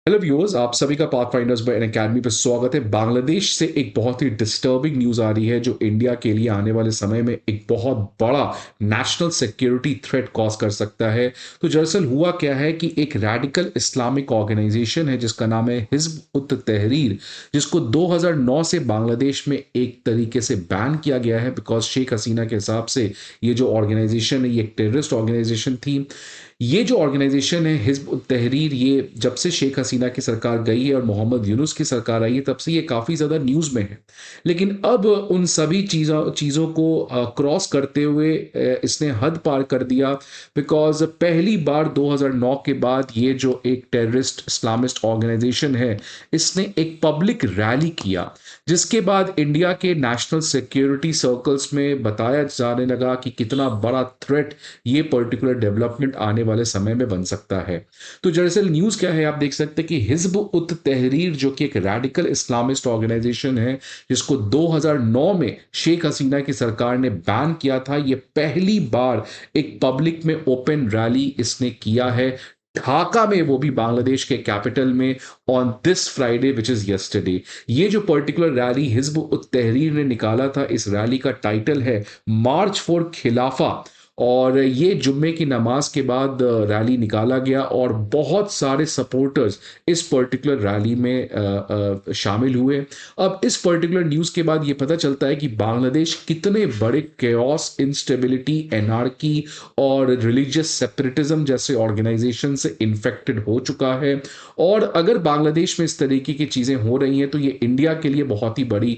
Hello viewers, आप सभी का पाथफाइंडर्स बाय एकेडमी पर स्वागत है। बांग्लादेश से एक बहुत ही डिस्टर्बिंग न्यूज़ आ रही है जो इंडिया के लिए आने वाले समय में एक बहुत बड़ा नेशनल सिक्योरिटी थ्रेट कॉज कर सकता है। तो दरअसल हुआ क्या है कि एक रैडिकल इस्लामिक ऑर्गेनाइजेशन है जिसका नाम है हिज़्ब उत तहरीर, जिसको 2009 से बांग्लादेश में एक तरीके से बैन किया गया है बिकॉज शेख हसीना के हिसाब से ये जो ऑर्गेनाइजेशन है ये एक टेररिस्ट ऑर्गेनाइजेशन थी। ये जो ऑर्गेनाइजेशन है हिज़्ब उत तहरीर, ये जब से शेख हसीना की सरकार गई है और मोहम्मद यूनुस की सरकार आई है तब से ये काफ़ी ज़्यादा न्यूज़ में है। लेकिन अब उन सभी चीज़ों चीज़ों को क्रॉस करते हुए इसने हद पार कर दिया। बिकॉज पहली बार 2009 के बाद ये जो एक टेररिस्ट इस्लामिस्ट ऑर्गेनाइजेशन है इसने एक पब्लिक रैली किया, जिसके बाद इंडिया के नेशनल सिक्योरिटी सर्कल्स में बताया जाने लगा कि कितना बड़ा थ्रेट ये पर्टिकुलर डेवलपमेंट आने वाले समय में बन सकता है। तो दरअसल न्यूज़ क्या है, आप देख सकते हैं कि हिज़्ब उत तहरीर जो कि एक रैडिकल इस्लामिस्ट ऑर्गेनाइजेशन है जिसको 2009 में शेख हसीना की सरकार ने बैन किया था, ये पहली बार एक पब्लिक में ओपन रैली इसने किया है ढाका में, वो भी बांग्लादेश के कैपिटल में, on this Friday which is yesterday. ये जो पर्टिकुलर रैली हिज़्ब उत तहरीर ने निकाला था, इस रैली का टाइटल है मार्च फॉर खिलाफा। और ये जुम्मे की नमाज के बाद रैली निकाला गया और बहुत सारे सपोर्टर्स इस पर्टिकुलर रैली में शामिल हुए। अब इस पर्टिकुलर न्यूज़ के बाद ये पता चलता है कि बांग्लादेश कितने बड़े केओस, इंस्टेबिलिटी, एनार्की और रिलीजियस सेपरेटिज्म जैसे ऑर्गेनाइजेशन से इन्फेक्टेड हो चुका है। और अगर बांग्लादेश में इस तरीके की चीज़ें हो रही हैं तो ये इंडिया के लिए बहुत ही बड़ी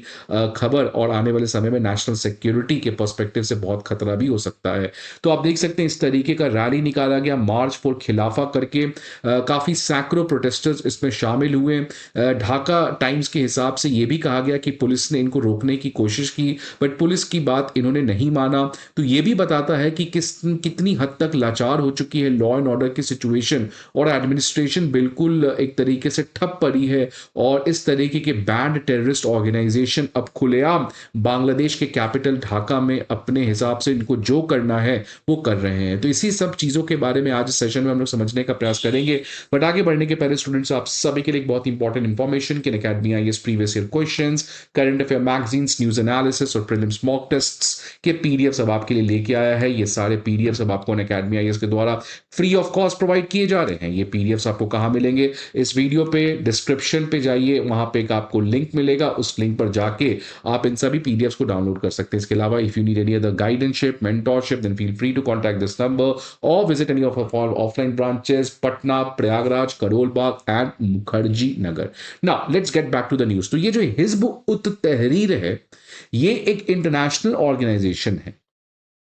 खबर और आने वाले समय में नेशनल सिक्योरिटी के पर्सपेक्टिव से बहुत खतरा भी हो सकता है। तो आप देख सकते हैं इस तरीके का रैली निकाला गया मार्च फॉर खिलाफा करके। काफ़ी सैकड़ों प्रोटेस्टर्स इसमें शामिल हुए। ढाका टाइम्स के हिसाब से ये भी कहा गया कि पुलिस ने इनको रोकने की कोशिश की, बट पुलिस की बात इन्होंने नहीं माना। तो ये भी बताता है कि कितनी हद तक लाचार हो चुकी है लॉ एंड ऑर्डर की सिचुएशन, और एडमिनिस्ट्रेशन बिल्कुल एक तरीके से ठप पड़ी है। और इस तरीके के बैंड टेररिस्ट ऑर्गेनाइजेशन अब खुलेआम बांग्लादेश के कैपिटल ढाका में अपने हिसाब से इनको जो करना है वो कर रहे हैं। तो इसी सब चीज़ों के बारे में आज इस सेशन में हम लोग समझने का प्रयास करेंगे। बट आगे बढ़ने के पहले स्टूडेंट्स, आप सभी के लिए एक बहुत इंपॉर्टेंट इंफॉर्मेशन कि academy IAS previous year questions, current affair magazines, news analysis और प्रीलिम्स मॉक टेस्ट्स के पीडीएफ अब आपके लिए लेके आया है। ये सारे पीडीएफ अब आपको अकेडमी आईएएस के द्वारा फ्री ऑफ कॉस्ट प्रोवाइड किए जा रहे हैं। ये पीडीएफ आपको कहाँ मिलेंगे? इस वीडियो पे डिस्क्रिप्शन पे जाइए, वहां पे एक आपको लिंक मिलेगा, उस लिंक पर जाके आप इन सभी पीडीएफ को डाउनलोड कर सकते हैं। इसके अलावा if you need any other guidanceship, mentorship, then feel free to contact this number or visit any of our offline branches, Patna, Prayagraj, Karol Bagh and Mukherjee Nagar. Now let's get back to the news. तो ये जो हिज़्ब उत तहरीर है ये एक international organisation है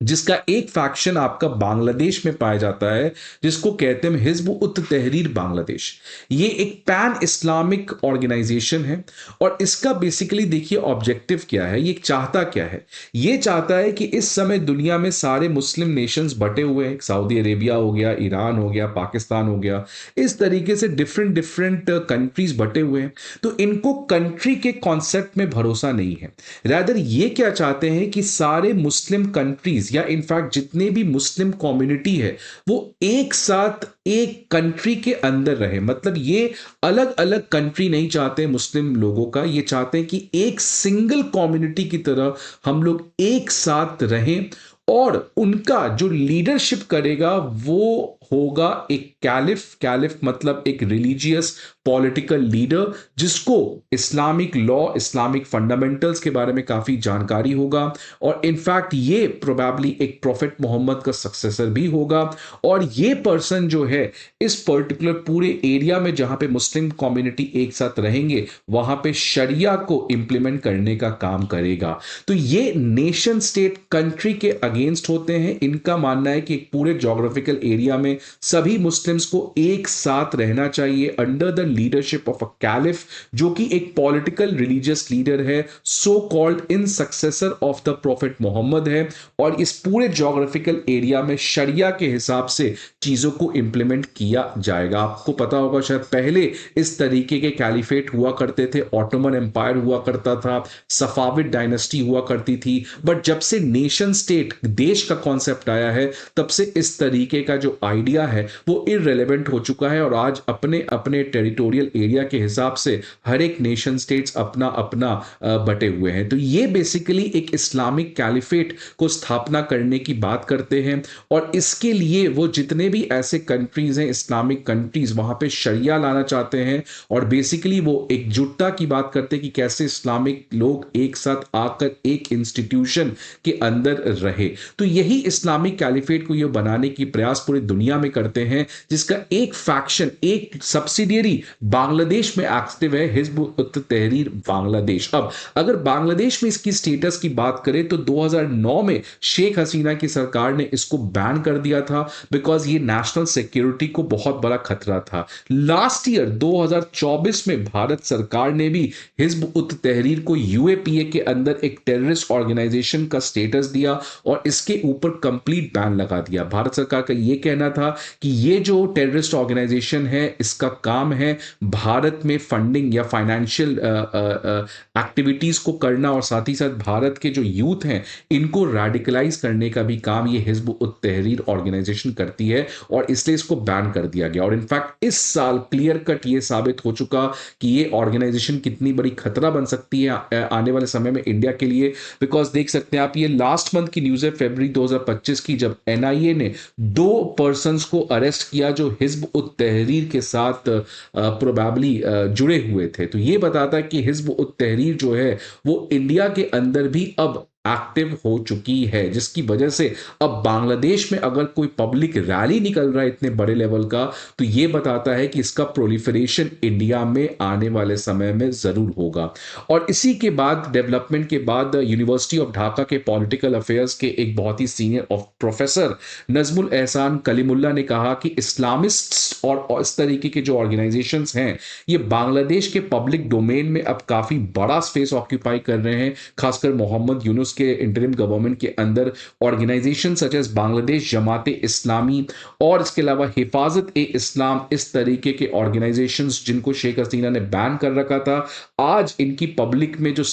जिसका एक फैक्शन आपका बांग्लादेश में पाया जाता है, जिसको कहते हैं हिज़्ब उत तहरीर बांग्लादेश। ये एक पैन इस्लामिक ऑर्गेनाइजेशन है और इसका बेसिकली देखिए ऑब्जेक्टिव क्या है, ये चाहता क्या है। ये चाहता है कि इस समय दुनिया में सारे मुस्लिम नेशंस बटे हुए हैं, सऊदी अरेबिया हो गया, ईरान हो गया, पाकिस्तान हो गया, इस तरीके से डिफरेंट डिफरेंट कंट्रीज बटे हुए हैं। तो इनको कंट्री के कॉन्सेप्ट में भरोसा नहीं है। रादर ये क्या चाहते हैं कि सारे मुस्लिम कंट्रीज या इनफैक्ट जितने भी मुस्लिम कम्युनिटी है वो एक साथ एक कंट्री के अंदर रहे। मतलब ये अलग अलग कंट्री नहीं चाहते मुस्लिम लोगों का, ये चाहते हैं कि एक सिंगल कम्युनिटी की तरह हम लोग एक साथ रहें। और उनका जो लीडरशिप करेगा वो होगा एक कैलिफ। कैलिफ मतलब एक रिलीजियस पॉलिटिकल लीडर जिसको इस्लामिक लॉ, इस्लामिक फंडामेंटल्स के बारे में काफी जानकारी होगा। और इनफैक्ट ये प्रोबेबली एक प्रॉफिट मोहम्मद का सक्सेसर भी होगा। और ये पर्सन जो है इस पर्टिकुलर पूरे एरिया में जहां पे मुस्लिम कम्युनिटी एक साथ रहेंगे वहां पे शरिया को इंप्लीमेंट करने का काम करेगा। तो ये नेशन स्टेट कंट्री के अगेंस्ट होते हैं। इनका मानना है कि एक पूरे ज्योग्राफिकल एरिया में सभी मुस्लिम्स को एक साथ रहना चाहिए under the leadership of a caliph, जो कि एक पॉलिटिकल रिलीजियस लीडर है, so called in successor of the prophet Muhammad है। और इस पूरे ज्योग्राफिकल एरिया में शरिया के हिसाब से चीजों को इंप्लीमेंट किया जाएगा। आपको पता होगा शायद पहले इस तरीके के कैलिफेट हुआ करते थे, ऑटोमन एम्पायर हुआ करता था, सफाविद डायनेस्टी हुआ करती थी। बट जब से नेशन स्टेट, देश का कॉन्सेप्ट आया है, तब से इस तरीके का जो आइडिया आइडिया है वो इररिलेवेंट हो चुका है और आज अपने अपने टेरिटोरियल एरिया के हिसाब से हर एक नेशन स्टेट्स अपना अपना बटे हुए हैं। तो ये बेसिकली एक इस्लामिक कैलिफेट को स्थापना करने की बात करते हैं और इसके लिए वो जितने भी ऐसे कंट्रीज हैं इस्लामिक कंट्रीज वहां पे शरिया लाना चाहते हैं और बेसिकली वो एकजुटता की बात करते हैं कि कैसे इस्लामिक लोग एक साथ आकर एक इंस्टीट्यूशन के अंदर रहे। तो यही इस्लामिक कैलिफेट को ये बनाने की प्रयास पूरी दुनिया में करते हैं, जिसका एक फैक्शन एक सब्सिडियरी बांग्लादेश में एक्टिव है, हिजब उत तहरीर बांग्लादेश। अब अगर बांग्लादेश में इसकी स्टेटस की बात करें तो 2009 में शेख हसीना की सरकार ने इसको बैन कर दिया था बिकॉज ये नेशनल सिक्योरिटी को बहुत बड़ा खतरा था। लास्ट ईयर 2024 में भारत सरकार ने भी हिजब उत तहरीर को यूएपीए के अंदर एक टेररिस्ट ऑर्गेनाइजेशन का स्टेटस दिया और इसके ऊपर कंप्लीट बैन लगा दिया। भारत सरकार का यह कहना था कि ये जो टेररिस्ट ऑर्गेनाइजेशन है इसका काम है भारत में फंडिंग या फाइनेंशियल एक्टिविटीज को करना और साथ ही साथ भारत के जो यूथ हैं इनको रेडिकलाइज करने का भी काम ये हिजब उत तहरीर ऑर्गेनाइजेशन करती है और इसलिए इसको बैन कर दिया गया। और इनफैक्ट इस साल क्लियर कट ये साबित हो चुका कि ये ऑर्गेनाइजेशन कितनी बड़ी खतरा बन सकती है आने वाले समय में इंडिया के लिए। बिकॉज देख सकते हैं आप, ये लास्ट मंथ की न्यूज है फरवरी 2025 की, जब एनआईए ने 2 पर्संस को अरेस्ट किया जो हिजब उत तहरीर के साथ प्रोबेबली जुड़े हुए थे। तो ये बताता है कि हिजब उत तहरीर जो है वो इंडिया के अंदर भी अब एक्टिव हो चुकी है, जिसकी वजह से अब बांग्लादेश में अगर कोई पब्लिक रैली निकल रहा है इतने बड़े लेवल का तो ये बताता है कि इसका प्रोलिफरेशन इंडिया में आने वाले समय में जरूर होगा। और इसी के बाद डेवलपमेंट के बाद यूनिवर्सिटी ऑफ ढाका के पॉलिटिकल अफेयर्स के एक बहुत ही सीनियर प्रोफेसर नजमुल एहसान कलीमुल्ला ने कहा कि इस्लामिस्ट और इस तरीके के जो ऑर्गेनाइजेशंस हैं ये बांग्लादेश के पब्लिक डोमेन में अब काफी बड़ा स्पेस ऑक्यूपाई कर रहे हैं। खासकर मोहम्मद यूनुस के इंटरिम गवर्नमेंट के अंदर ऑर्गेनाइजेशन सच एज बांग्लादेश जमाते इस्लामी और इसके अलावा हिफाजत ए इस्लाम, इस तरीके के ऑर्गेनाइजेशंस जिनको शेख हसीना ने बैन कर रखा था, आज इनकी पब्लिक में जो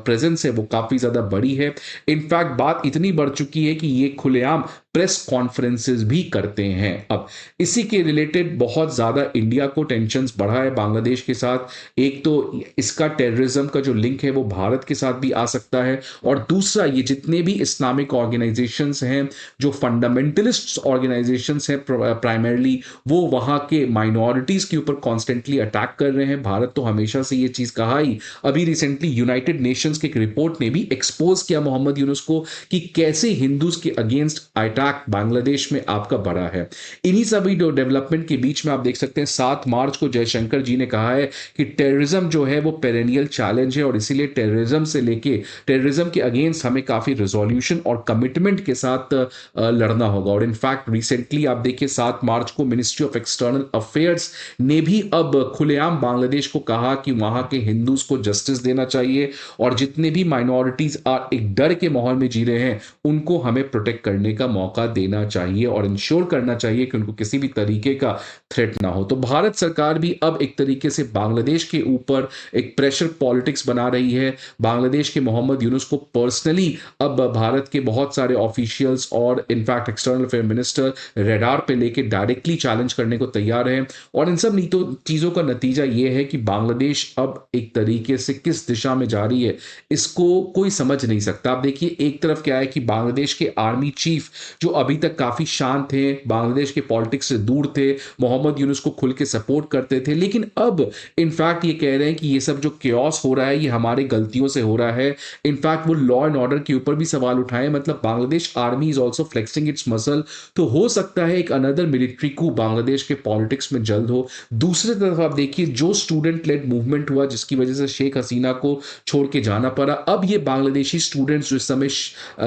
प्रेजेंस है वो काफी ज्यादा बड़ी है। इनफैक्ट बात इतनी बढ़ चुकी है कि ये खुलेआम प्रेस कॉन्फ्रेंसेस भी करते हैं। अब इसी के रिलेटेड बहुत ज्यादा इंडिया को टेंशंस बढ़ा है बांग्लादेश के साथ। एक तो इसका टेररिज्म का जो लिंक है वो भारत के साथ भी आ सकता है और दूसरा ये जितने भी इस्लामिक ऑर्गेनाइजेशंस हैं जो फंडामेंटलिस्ट ऑर्गेनाइजेशंस हैं प्राइमरली वो वहां के माइनॉरिटीज के ऊपर कॉन्स्टेंटली अटैक कर रहे हैं। भारत तो हमेशा से ये चीज कहा ही, अभी रिसेंटली यूनाइटेड नेशंस की एक रिपोर्ट ने भी एक्सपोज किया मोहम्मद यूनुस को कि कैसे हिंदूज के अगेंस्ट अटैक बांग्लादेश में आपका बड़ा है। इन्हीं सभी डेवलपमेंट के बीच में आप देख सकते हैं 7 मार्च को जयशंकर जी ने कहा है कि टेररिज्म जो है वो पेरेनियल चैलेंज है और इसीलिए टेररिज्म के अगेंस्ट हमें काफी रिजोल्यूशन और कमिटमेंट के साथ लड़ना होगा। और इनफैक्ट रिसेंटली आप देखिए 7 मार्च को मिनिस्ट्री ऑफ एक्सटर्नल अफेयर्स ने भी अब खुलेआम बांग्लादेश को कहा कि वहां के हिंदूज को जस्टिस देना चाहिए और जितने भी माइनॉरिटीज एक डर के माहौल में जी रहे हैं उनको हमें प्रोटेक्ट करने का मौका देना चाहिए और इंश्योर करना चाहिए कि उनको किसी भी तरीके का थ्रेट ना हो। तो भारत सरकार भी अब एक तरीके से बांग्लादेश के ऊपर एक प्रेशर पॉलिटिक्स बना रही है। बांग्लादेश के मोहम्मद यूनुस को पर्सनली अब भारत के बहुत सारे ऑफिशियल्स और in fact external affair minister radar पे लेके डायरेक्टली चैलेंज करने को तैयार है। और इन सब चीजों का नतीजा यह है कि बांग्लादेश अब एक तरीके से किस दिशा में जा रही है इसको कोई समझ नहीं सकता। आप देखिए एक तरफ क्या है कि बांग्लादेश के आर्मी चीफ जो अभी तक काफी शांत थे, बांग्लादेश के पॉलिटिक्स से दूर थे, मोहम्मद यूनुस को खुल के सपोर्ट करते थे, लेकिन अब इनफैक्ट ये कह रहे हैं कि ये सब जो केओस हो रहा है ये हमारे गलतियों से हो रहा है। इनफैक्ट वो लॉ एंड ऑर्डर के ऊपर भी सवाल उठाए, मतलब Bangladesh army is also flexing it's muscle. तो हो सकता है एक अनदर मिलिट्री कू बांग्लादेश के पॉलिटिक्स में जल्द हो। दूसरी तरफ आप देखिए जो स्टूडेंट लेड मूवमेंट हुआ जिसकी वजह से शेख हसीना को छोड़ के जाना पड़ा, अब ये बांग्लादेशी स्टूडेंट्स जो इस समय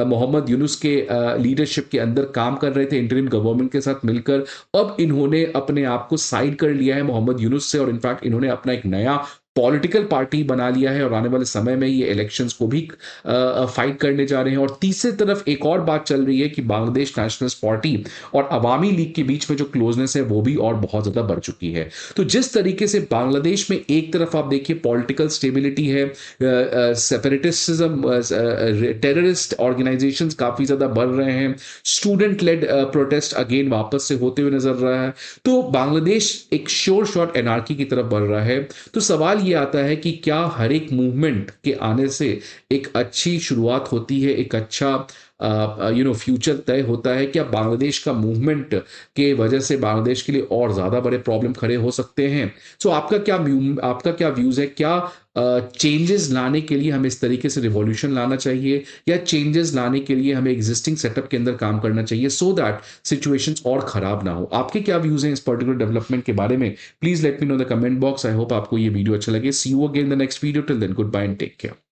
मोहम्मद यूनुस के लीडरशिप के अंदर काम कर रहे थे इंटरिम गवर्नमेंट के साथ मिलकर, अब इन्होंने अपने आप को साइड कर लिया है मोहम्मद यूनुस से और इनफैक्ट इन्होंने अपना एक नया पॉलिटिकल पार्टी बना लिया है और आने वाले समय में ये इलेक्शंस को भी फाइट करने जा रहे हैं। और तीसरी तरफ एक और बात चल रही है कि बांग्लादेश नेशनलिस्ट पार्टी और अवामी लीग के बीच में जो क्लोजनेस है वो भी और बहुत ज़्यादा बढ़ चुकी है। तो जिस तरीके से बांग्लादेश में एक तरफ आप देखिए पॉलिटिकल स्टेबिलिटी है, सेपरेटिज्म, टेररिस्ट ऑर्गेनाइजेशंस काफ़ी ज़्यादा बढ़ रहे हैं, स्टूडेंट लेड प्रोटेस्ट अगेन वापस से होते हुए नजर रहा है, तो बांग्लादेश एक श्योर शॉट एनार्की की तरफ बढ़ रहा है। तो सवाल ये आता है कि क्या हर एक मूवमेंट के आने से एक अच्छी शुरुआत होती है, एक अच्छा फ्यूचर तय होता है? क्या बांग्लादेश का मूवमेंट के वजह से बांग्लादेश के लिए और ज़्यादा बड़े प्रॉब्लम खड़े हो सकते हैं? सो आपका क्या व्यूज़ है? क्या चेंजेस लाने के लिए हमें इस तरीके से रिवॉल्यूशन लाना चाहिए, या चेंजेस लाने के लिए हमें एग्जिस्टिंग सेटअप के अंदर काम करना चाहिए सो दैट सिचुएशंस और खराब ना हो? आपके क्या व्यूज़ हैं इस पर्टिकुलर डेवलपमेंट के बारे में? Please let me know the comment box. I hope आपको ये वीडियो अच्छा लगे। See you again in the next video. Till then goodbye and take care.